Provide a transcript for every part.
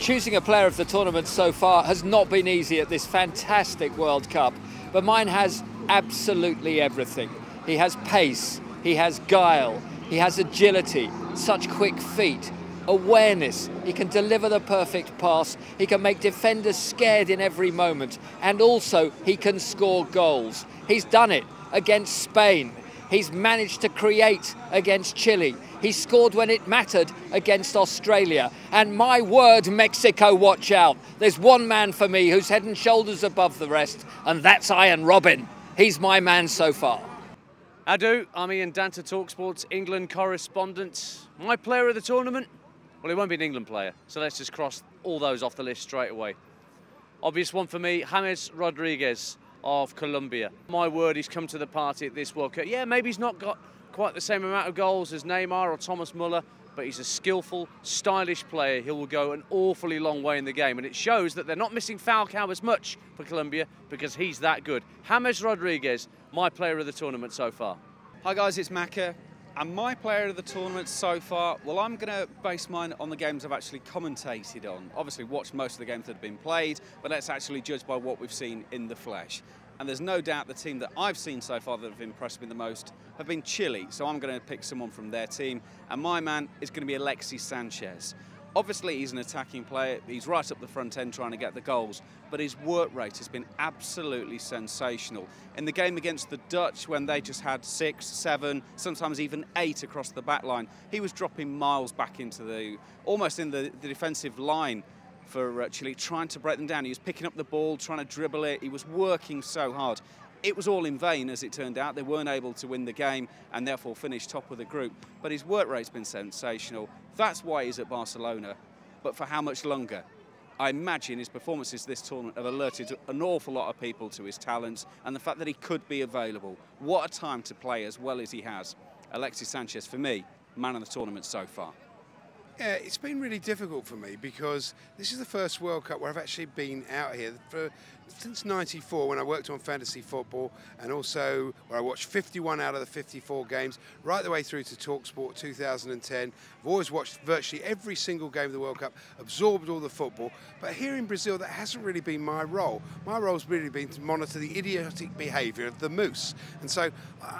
Choosing a player of the tournament so far has not been easy at this fantastic World Cup, but mine has absolutely everything. He has pace, he has guile, he has agility, such quick feet, awareness, he can deliver the perfect pass, he can make defenders scared in every moment, and also he can score goals. He's done it against Spain. He's managed to create against Chile. He scored when it mattered against Australia. And my word, Mexico, watch out. There's one man for me who's head and shoulders above the rest, and that's Ian Robin. He's my man so far. I do. I'm Ian Danter, talkSPORT's England correspondent. My player of the tournament? Well, he won't be an England player, so let's just cross all those off the list straight away. Obvious one for me, James Rodriguez of Colombia. My word, he's come to the party at this World Cup. Yeah, maybe he's not got quite the same amount of goals as Neymar or Thomas Muller, but he's a skillful, stylish player. He will go an awfully long way in the game, and it shows that they're not missing Falcao as much for Colombia because he's that good. James Rodriguez, my player of the tournament so far. Hi guys, it's Macca. And my player of the tournament so far, well, I'm going to base mine on the games I've actually commentated on. Obviously watched most of the games that have been played, but let's actually judge by what we've seen in the flesh. And there's no doubt the team that I've seen so far that have impressed me the most have been Chile. So I'm going to pick someone from their team. And my man is going to be Alexis Sanchez. Obviously, he's an attacking player. He's right up the front end trying to get the goals. But his work rate has been absolutely sensational. In the game against the Dutch, when they just had 6, 7, sometimes even 8 across the back line, he was dropping miles back into almost in the defensive line for Chile, trying to break them down. He was picking up the ball, trying to dribble it. He was working so hard. It was all in vain, as it turned out. They weren't able to win the game and therefore finish top of the group. But his work rate's been sensational. That's why he's at Barcelona. But for how much longer? I imagine his performances this tournament have alerted an awful lot of people to his talents and the fact that he could be available. What a time to play as well as he has. Alexis Sanchez, for me, man of the tournament so far. Yeah, it's been really difficult for me because this is the first World Cup where I've actually been out here since '94 when I worked on fantasy football, and also where I watched 51 out of the 54 games, right the way through to talkSPORT 2010. I've always watched virtually every single game of the World Cup, absorbed all the football, but here in Brazil that hasn't really been my role. My role's really been to monitor the idiotic behaviour of the moose. And so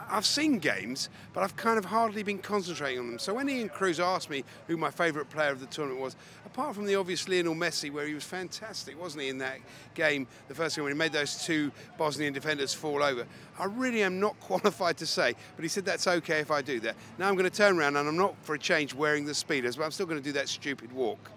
I've seen games, but I've kind of hardly been concentrating on them. So when Ian Cruz asked me who my favourite player of the tournament was, apart from the obvious Lionel Messi, where he was fantastic, wasn't he, in that game, the first game when he made those 2 Bosnian defenders fall over, I really am not qualified to say, but he said that's okay if I do that. Now I'm going to turn around and I'm not, for a change, wearing the speeders, but I'm still going to do that stupid walk.